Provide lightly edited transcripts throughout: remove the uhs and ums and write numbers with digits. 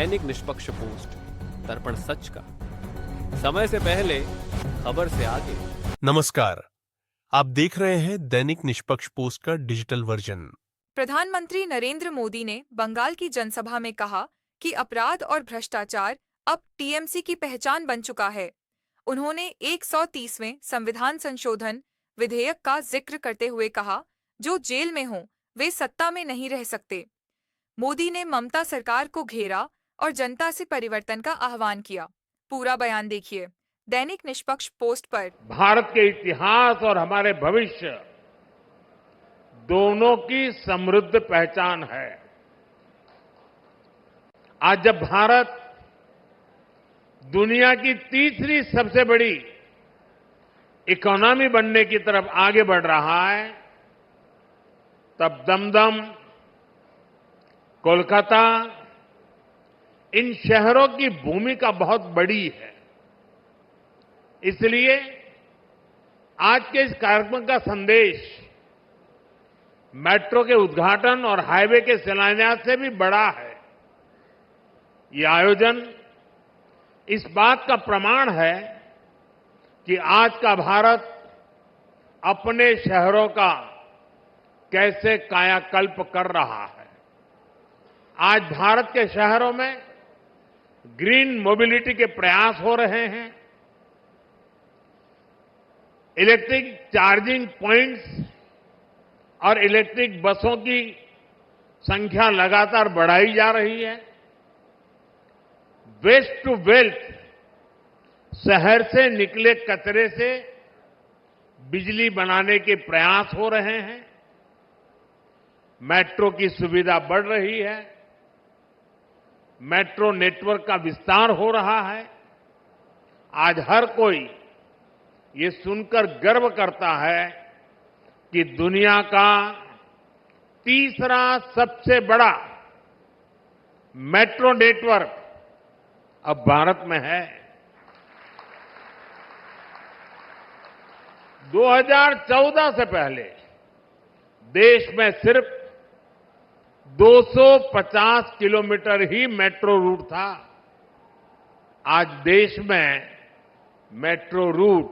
दैनिक निष्पक्ष पोस्ट, दर्पण सच का, समय से पहले, खबर से आगे। नमस्कार, आप देख रहे हैं दैनिक निष्पक्ष पोस्ट का डिजिटल वर्जन। प्रधानमंत्री नरेंद्र मोदी ने बंगाल की जनसभा में कहा कि अपराध और भ्रष्टाचार अब टीएमसी की पहचान बन चुका है। उन्होंने 130वें संविधान संशोधन विधेयक का जिक्र करते हुए कहा, जो जेल में हों वे सत्ता में नहीं रह सकते। मोदी ने ममता सरकार को घेरा और जनता से परिवर्तन का आह्वान किया। पूरा बयान देखिए दैनिक निष्पक्ष पोस्ट पर। भारत के इतिहास और हमारे भविष्य दोनों की समृद्ध पहचान है। आज जब भारत दुनिया की तीसरी सबसे बड़ी इकोनॉमी बनने की तरफ आगे बढ़ रहा है, तब दमदम, कोलकाता, इन शहरों की भूमिका बहुत बड़ी है। इसलिए आज के इस कार्यक्रम का संदेश मेट्रो के उद्घाटन और हाईवे के शिलान्यास से भी बड़ा है। ये आयोजन इस बात का प्रमाण है कि आज का भारत अपने शहरों का कैसे कायाकल्प कर रहा है। आज भारत के शहरों में ग्रीन मोबिलिटी के प्रयास हो रहे हैं। इलेक्ट्रिक चार्जिंग पॉइंट्स और इलेक्ट्रिक बसों की संख्या लगातार बढ़ाई जा रही है। वेस्ट टू वेल्थ, शहर से निकले कचरे से बिजली बनाने के प्रयास हो रहे हैं। मेट्रो की सुविधा बढ़ रही है। मेट्रो नेटवर्क का विस्तार हो रहा है। आज हर कोई ये सुनकर गर्व करता है कि दुनिया का तीसरा सबसे बड़ा मेट्रो नेटवर्क अब भारत में है। 2014 से पहले देश में सिर्फ 250 किलोमीटर ही मेट्रो रूट था। आज देश में मेट्रो रूट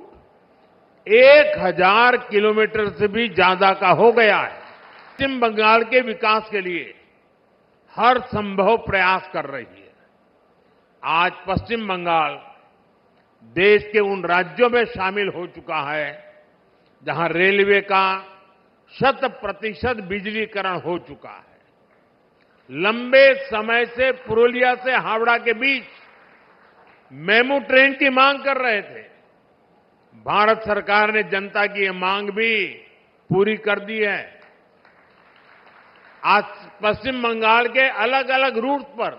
1000 किलोमीटर से भी ज्यादा का हो गया है। पश्चिम बंगाल के विकास के लिए हर संभव प्रयास कर रही है। आज पश्चिम बंगाल देश के उन राज्यों में शामिल हो चुका है जहां रेलवे का 100% बिजलीकरण हो चुका है। लंबे समय से पुरुलिया से हावड़ा के बीच मेमू ट्रेन की मांग कर रहे थे। भारत सरकार ने जनता की यह मांग भी पूरी कर दी है। आज पश्चिम बंगाल के अलग अलग रूट पर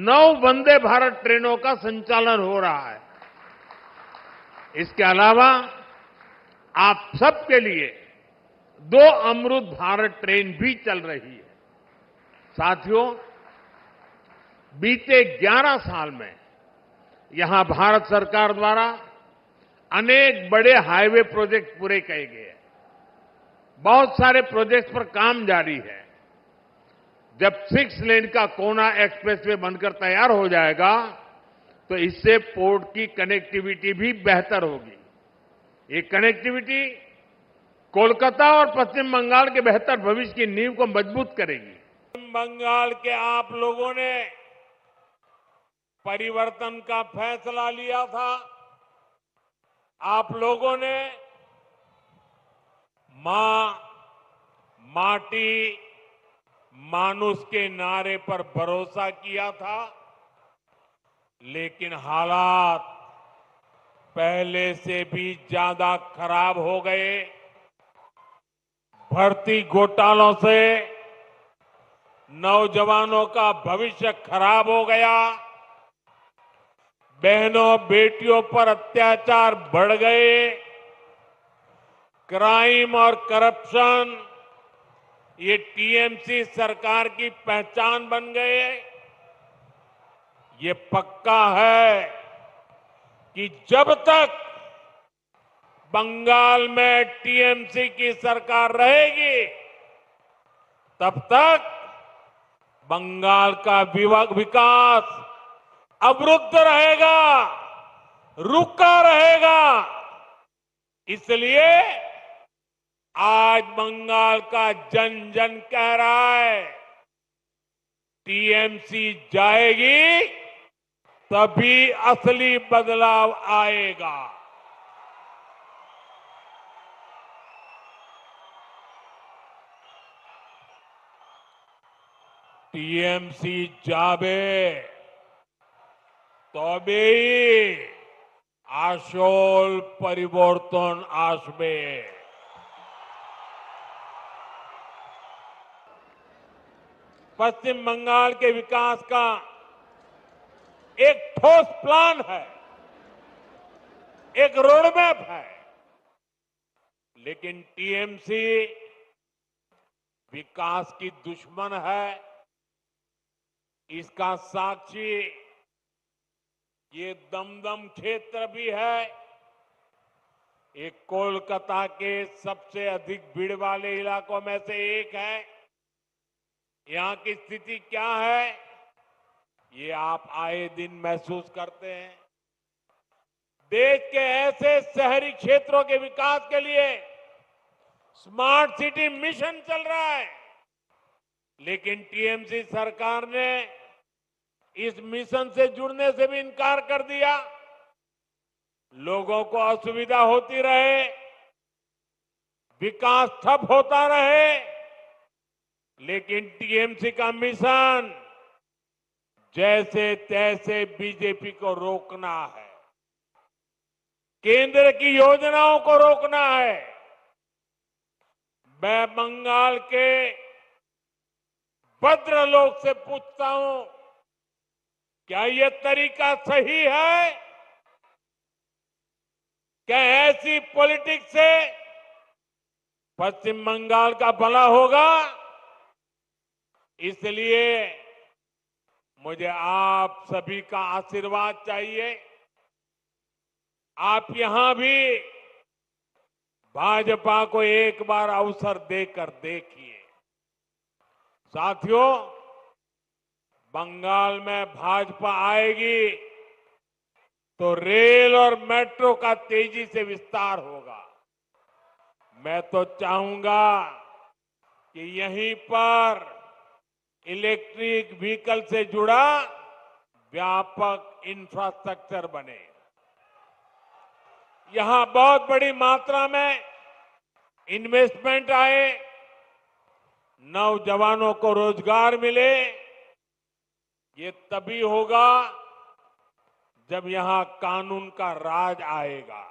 9 वंदे भारत ट्रेनों का संचालन हो रहा है। इसके अलावा आप सबके लिए 2 अमृत भारत ट्रेन भी चल रही है। साथियों, बीते 11 साल में यहां भारत सरकार द्वारा अनेक बड़े हाईवे प्रोजेक्ट पूरे किए गए। बहुत सारे प्रोजेक्ट पर काम जारी है। जब 6 लेन का कोना एक्सप्रेसवे बनकर तैयार हो जाएगा तो इससे पोर्ट की कनेक्टिविटी भी बेहतर होगी। ये कनेक्टिविटी कोलकाता और पश्चिम बंगाल के बेहतर भविष्य की नींव को मजबूत करेगी। पश्चिम बंगाल के आप लोगों ने परिवर्तन का फैसला लिया था। आप लोगों ने मां, माटी, मानुष के नारे पर भरोसा किया था, लेकिन हालात पहले से भी ज्यादा खराब हो गए। भर्ती घोटालों से नौजवानों का भविष्य खराब हो गया। बहनों बेटियों पर अत्याचार बढ़ गए। क्राइम और करप्शन ये टीएमसी सरकार की पहचान बन गए। ये पक्का है कि जब तक बंगाल में टीएमसी की सरकार रहेगी तब तक बंगाल का विकास अवरुद्ध रहेगा, रुका रहेगा। इसलिए आज बंगाल का जन जन कह रहा है, टीएमसी जाएगी तभी असली बदलाव आएगा। टीएमसी जाबे तबेई আসল পরিবর্তন আসবে। पश्चिम बंगाल के विकास का एक ठोस प्लान है, एक रोडमैप है, लेकिन टीएमसी विकास की दुश्मन है। इसका साक्षी ये दमदम क्षेत्र भी है। एक कोलकाता के सबसे अधिक भीड़ वाले इलाकों में से एक है। यहां की स्थिति क्या है, ये आप आए दिन महसूस करते हैं। देश के ऐसे शहरी क्षेत्रों के विकास के लिए स्मार्ट सिटी मिशन चल रहा है, लेकिन टीएमसी सरकार ने इस मिशन से जुड़ने से भी इनकार कर दिया। लोगों को असुविधा होती रहे, विकास ठप होता रहे, लेकिन टीएमसी का मिशन जैसे तैसे बीजेपी को रोकना है, केंद्र की योजनाओं को रोकना है। मैं बंगाल के भद्रलोक से पूछता हूं, क्या यह तरीका सही है? क्या ऐसी पॉलिटिक्स से पश्चिम बंगाल का भला होगा? इसलिए मुझे आप सभी का आशीर्वाद चाहिए। आप यहां भी भाजपा को एक बार अवसर देकर देखिए। साथियों, बंगाल में भाजपा आएगी तो रेल और मेट्रो का तेजी से विस्तार होगा। मैं तो चाहूंगा कि यहीं पर इलेक्ट्रिक व्हीकल से जुड़ा व्यापक इंफ्रास्ट्रक्चर बने। यहां बहुत बड़ी मात्रा में इन्वेस्टमेंट आए, नौजवानों को रोजगार मिले। ये तभी होगा जब यहां कानून का राज आएगा,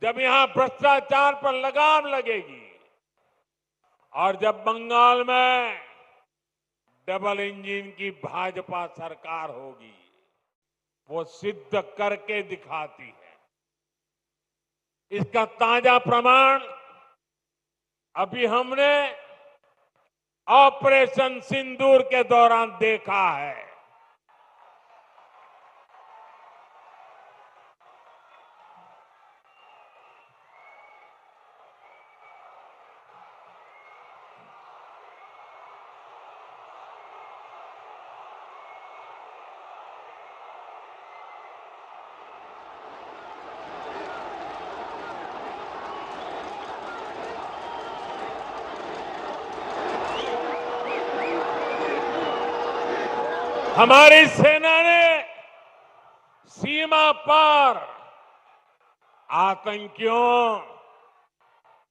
जब यहां भ्रष्टाचार पर लगाम लगेगी, और जब बंगाल में डबल इंजन की भाजपा सरकार होगी। वो सिद्ध करके दिखाती है। इसका ताजा प्रमाण अभी हमने ऑपरेशन सिंदूर के दौरान देखा है। हमारी सेना ने सीमा पार आतंकियों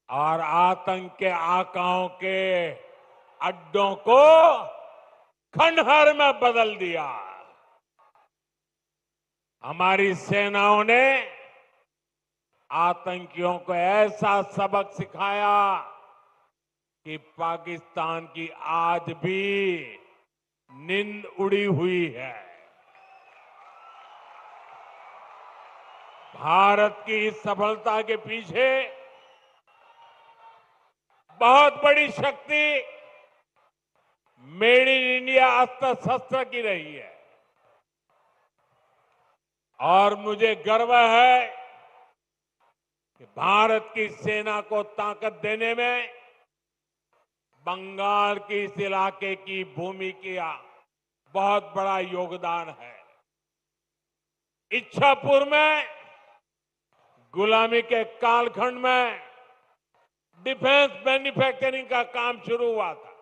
और आतंक के आकाओं के अड्डों को खंडहर में बदल दिया। हमारी सेनाओं ने आतंकियों को ऐसा सबक सिखाया कि पाकिस्तान की आज भी नींद उड़ी हुई है। भारत की इस सफलता के पीछे बहुत बड़ी शक्ति मेड इन इंडिया अस्त्र शस्त्र की रही है। और मुझे गर्व है कि भारत की सेना को ताकत देने में बंगाल के इस इलाके की भूमि का बहुत बड़ा योगदान है। इच्छापुर में गुलामी के कालखंड में डिफेंस मैन्युफैक्चरिंग का काम शुरू हुआ था,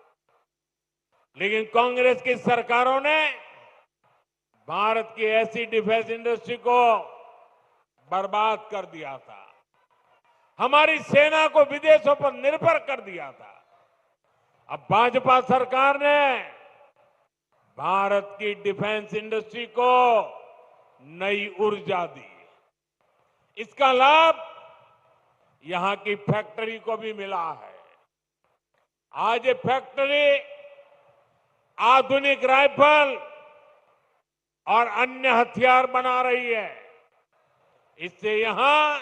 लेकिन कांग्रेस की सरकारों ने भारत की ऐसी डिफेंस इंडस्ट्री को बर्बाद कर दिया था, हमारी सेना को विदेशों पर निर्भर कर दिया था। अब भाजपा सरकार ने भारत की डिफेंस इंडस्ट्री को नई ऊर्जा दी। इसका लाभ यहां की फैक्ट्री को भी मिला है। आज ये फैक्ट्री आधुनिक राइफल और अन्य हथियार बना रही है। इससे यहां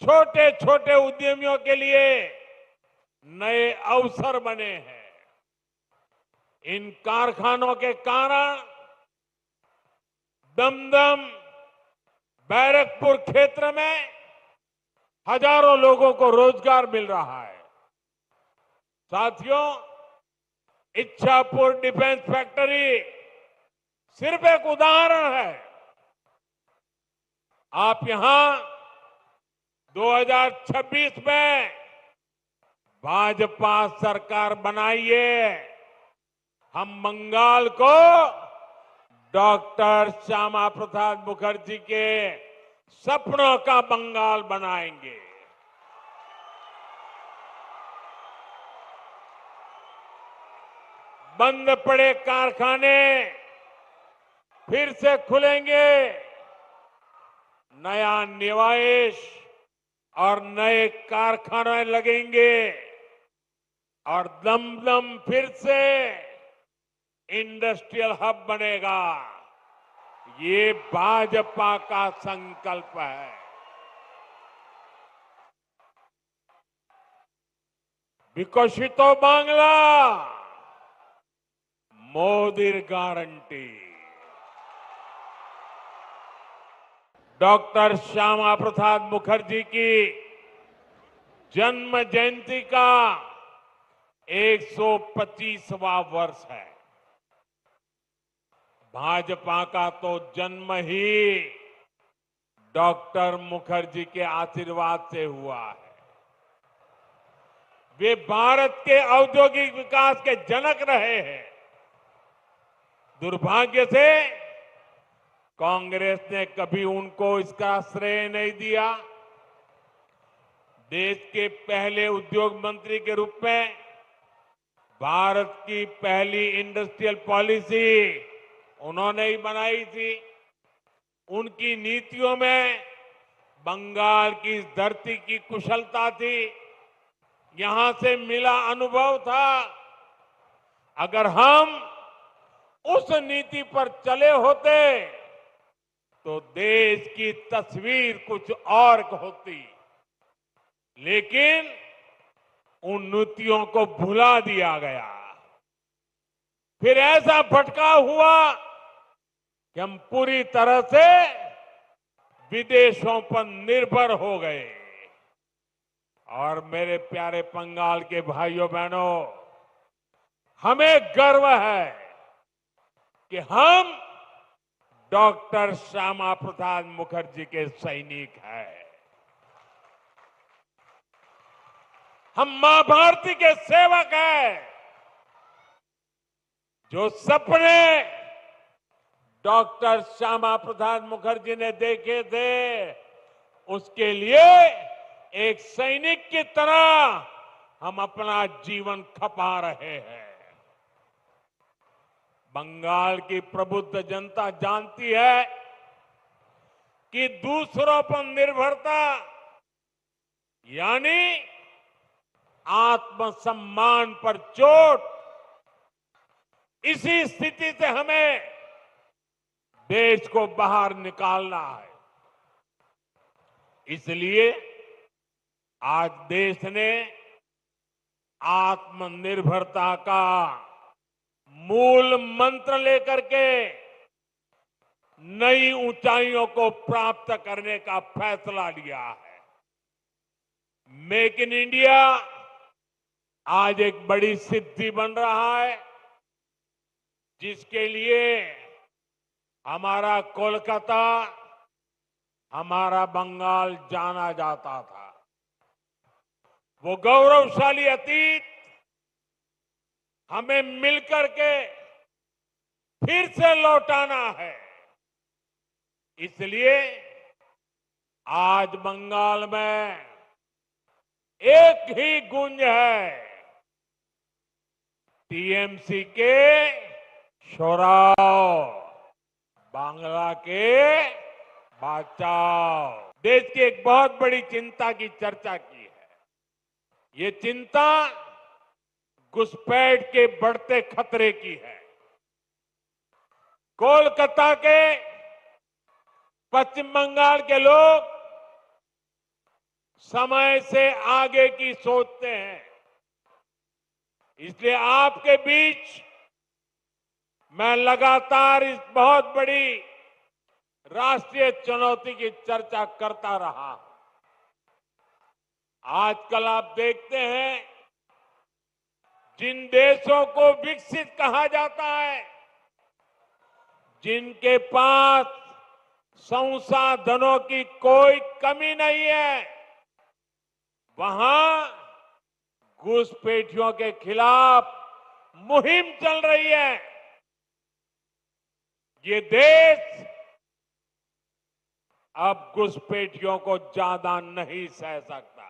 छोटे छोटे उद्यमियों के लिए नए अवसर बने हैं। इन कारखानों के कारण दमदम, बैरकपुर क्षेत्र में हजारों लोगों को रोजगार मिल रहा है। साथियों, इच्छापुर डिफेंस फैक्ट्री सिर्फ एक उदाहरण है। आप यहां 2026 में भाजपा सरकार बनाइए, हम बंगाल को डॉक्टर श्यामा प्रसाद मुखर्जी के सपनों का बंगाल बनाएंगे। बंद पड़े कारखाने फिर से खुलेंगे, नया निवेश और नए कारखाने लगेंगे और दमदम फिर से इंडस्ट्रियल हब बनेगा। ये भाजपा का संकल्प है। विकसितो बांग्ला, मोदीर गारंटी। डॉक्टर श्यामा प्रसाद मुखर्जी की जन्म जयंती का 125वां वर्ष है। भाजपा का तो जन्म ही डॉक्टर मुखर्जी के आशीर्वाद से हुआ है। वे भारत के औद्योगिक विकास के जनक रहे हैं। दुर्भाग्य से कांग्रेस ने कभी उनको इसका श्रेय नहीं दिया। देश के पहले उद्योग मंत्री के रूप में भारत की पहली इंडस्ट्रियल पॉलिसी उन्होंने ही बनाई थी। उनकी नीतियों में बंगाल की इस धरती की कुशलता थी, यहां से मिला अनुभव था। अगर हम उस नीति पर चले होते तो देश की तस्वीर कुछ और होती, लेकिन उन नीतियों को भुला दिया गया। फिर ऐसा भटकाव हुआ कि हम पूरी तरह से विदेशों पर निर्भर हो गए। और मेरे प्यारे बंगाल के भाइयों बहनों, हमें गर्व है कि हम डॉक्टर श्यामा प्रसाद मुखर्जी के सैनिक हैं। हम मां भारती के सेवक हैं। जो सपने डॉक्टर श्यामा प्रसाद मुखर्जी ने देखे थे, उसके लिए एक सैनिक की तरह हम अपना जीवन खपा रहे हैं। बंगाल की प्रबुद्ध जनता जानती है कि दूसरों पर निर्भरता यानी आत्मसम्मान पर चोट, इसी स्थिति से हमें देश को बाहर निकालना है। इसलिए आज देश ने आत्मनिर्भरता का मूल मंत्र लेकर के नई ऊंचाइयों को प्राप्त करने का फैसला लिया है। मेक इन इंडिया आज एक बड़ी सिद्धि बन रहा है, जिसके लिए हमारा कोलकाता, हमारा बंगाल जाना जाता था। वो गौरवशाली अतीत हमें मिलकर के फिर से लौटाना है। इसलिए आज बंगाल में एक ही गूंज है, टीएमसी के शोराव, बांग्ला के बचाओ। देश की एक बहुत बड़ी चिंता की चर्चा की है। ये चिंता घुसपैठ के बढ़ते खतरे की है। कोलकाता के, पश्चिम बंगाल के लोग समय से आगे की सोचते हैं। इसलिए आपके बीच मैं लगातार इस बहुत बड़ी राष्ट्रीय चुनौती की चर्चा करता रहा। आजकल आप देखते हैं, जिन देशों को विकसित कहा जाता है, जिनके पास संसाधनों की कोई कमी नहीं है, वहां घुसपैठियों के खिलाफ मुहिम चल रही है। ये देश अब घुसपैठियों को ज्यादा नहीं सह सकता।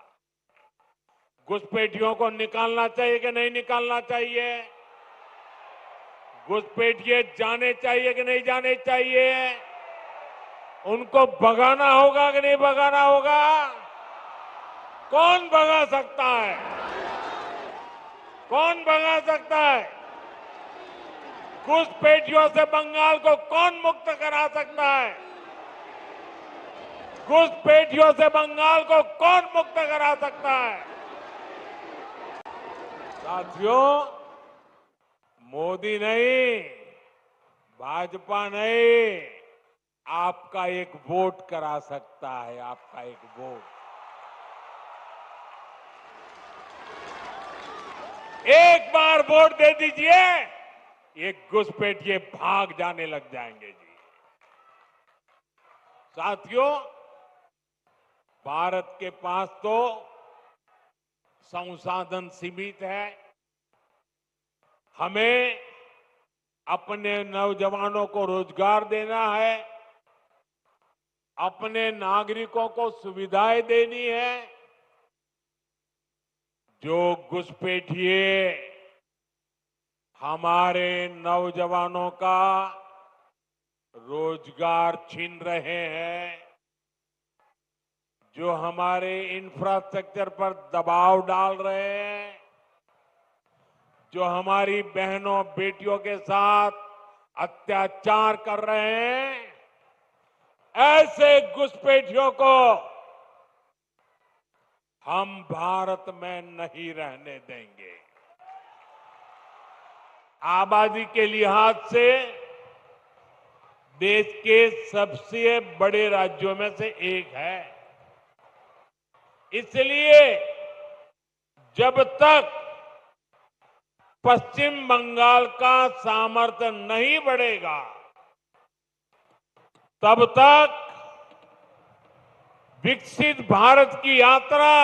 घुसपैठियों को निकालना चाहिए कि नहीं निकालना चाहिए? घुसपैठिए जाने चाहिए कि नहीं जाने चाहिए? उनको भगाना होगा कि नहीं भगाना होगा? कौन भगा सकता है? कौन भगा सकता है? घुसपैठियों से बंगाल को कौन मुक्त करा सकता है? घुसपैठियों से बंगाल को कौन मुक्त करा सकता है? साथियों, मोदी नहीं, भाजपा नहीं, आपका एक वोट करा सकता है। आपका एक वोट, एक बार वोट दे दीजिए, ये घुसपैठिए भाग जाने लग जाएंगे जी। साथियों, भारत के पास तो संसाधन सीमित है। हमें अपने नौजवानों को रोजगार देना है, अपने नागरिकों को सुविधाएं देनी है। जो घुसपैठिए हमारे नौजवानों का रोजगार छीन रहे हैं, जो हमारे इंफ्रास्ट्रक्चर पर दबाव डाल रहे हैं, जो हमारी बहनों बेटियों के साथ अत्याचार कर रहे हैं, ऐसे घुसपैठियों को हम भारत में नहीं रहने देंगे। आबादी के लिहाज से देश के सबसे बड़े राज्यों में से एक है। इसलिए जब तक पश्चिम बंगाल का सामर्थ्य नहीं बढ़ेगा, तब तक विकसित भारत की यात्रा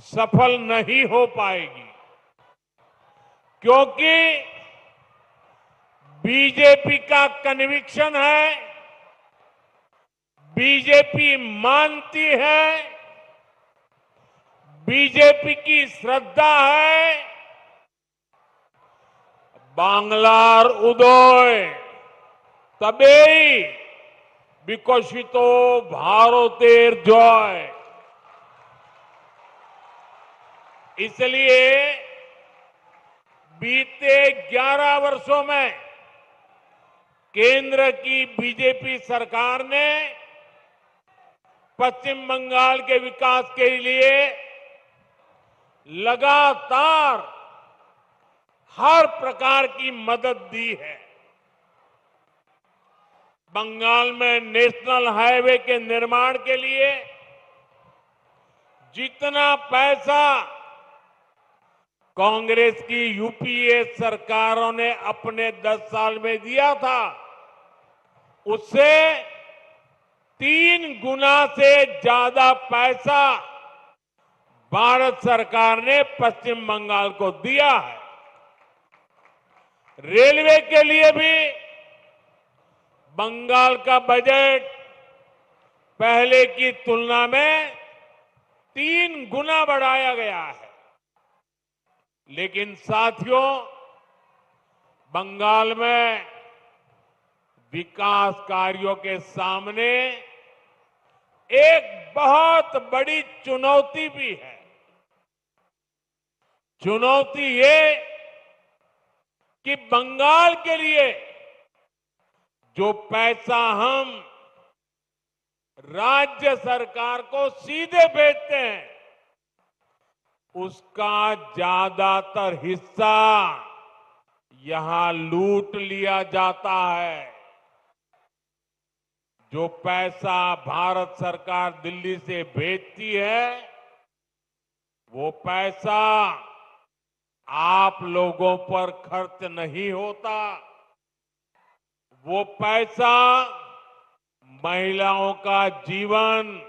सफल नहीं हो पाएगी। क्योंकि बीजेपी का कन्विक्शन है, बीजेपी मानती है, बीजेपी की श्रद्धा है, बांग्लार उदय तबेई विकसितो भारतेर जय। इसलिए बीते 11 वर्षों में केंद्र की बीजेपी सरकार ने पश्चिम बंगाल के विकास के लिए लगातार हर प्रकार की मदद दी है। बंगाल में नेशनल हाईवे के निर्माण के लिए जितना पैसा कांग्रेस की यूपीए सरकारों ने अपने 10 साल में दिया था, उससे 3 गुना से ज्यादा पैसा भारत सरकार ने पश्चिम बंगाल को दिया है। रेलवे के लिए भी बंगाल का बजट पहले की तुलना में 3 गुना बढ़ाया गया है। लेकिन साथियों, बंगाल में विकास कार्यों के सामने एक बहुत बड़ी चुनौती भी है। चुनौती ये कि बंगाल के लिए जो पैसा हम राज्य सरकार को सीधे भेजते हैं, उसका ज्यादातर हिस्सा यहां लूट लिया जाता है। जो पैसा भारत सरकार दिल्ली से भेजती है, वो पैसा आप लोगों पर खर्च नहीं होता। वो पैसा महिलाओं का जीवन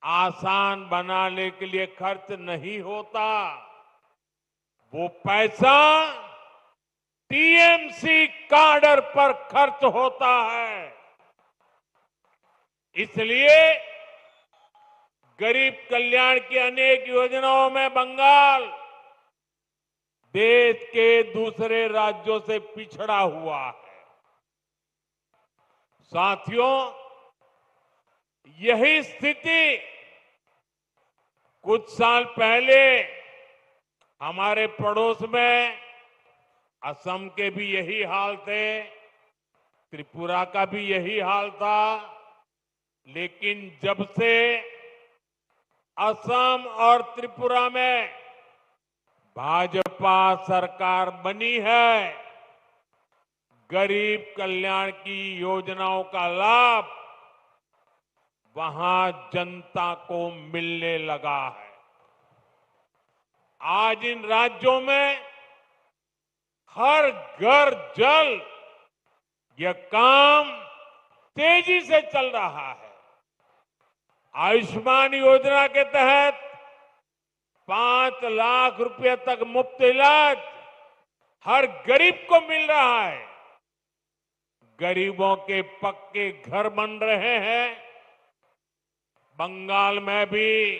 आसान बनाने के लिए खर्च नहीं होता। वो पैसा टीएमसी काडर पर खर्च होता है। इसलिए गरीब कल्याण की अनेक योजनाओं में बंगाल देश के दूसरे राज्यों से पिछड़ा हुआ है। साथियों, यही स्थिति कुछ साल पहले हमारे पड़ोस में असम के भी यही हाल थे, त्रिपुरा का भी यही हाल था। लेकिन जब से असम और त्रिपुरा में भाजपा सरकार बनी है, गरीब कल्याण की योजनाओं का लाभ वहां जनता को मिलने लगा है। आज इन राज्यों में हर घर जल यह काम तेजी से चल रहा है। आयुष्मान योजना के तहत 5 लाख रुपए तक मुफ्त इलाज हर गरीब को मिल रहा है। गरीबों के पक्के घर बन रहे हैं। बंगाल में भी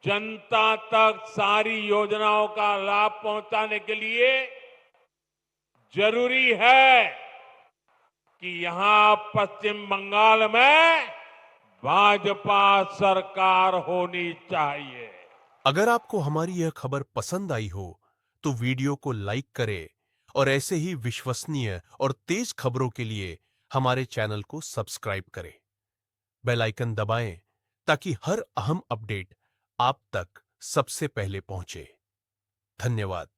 जनता तक सारी योजनाओं का लाभ पहुंचाने के लिए जरूरी है कि यहां पश्चिम बंगाल में भाजपा सरकार होनी चाहिए। अगर आपको हमारी यह खबर पसंद आई हो तो वीडियो को लाइक करें और ऐसे ही विश्वसनीय और तेज खबरों के लिए हमारे चैनल को सब्सक्राइब करें। बेल आइकन दबाएं ताकि हर अहम अपडेट आप तक सबसे पहले पहुंचे। धन्यवाद।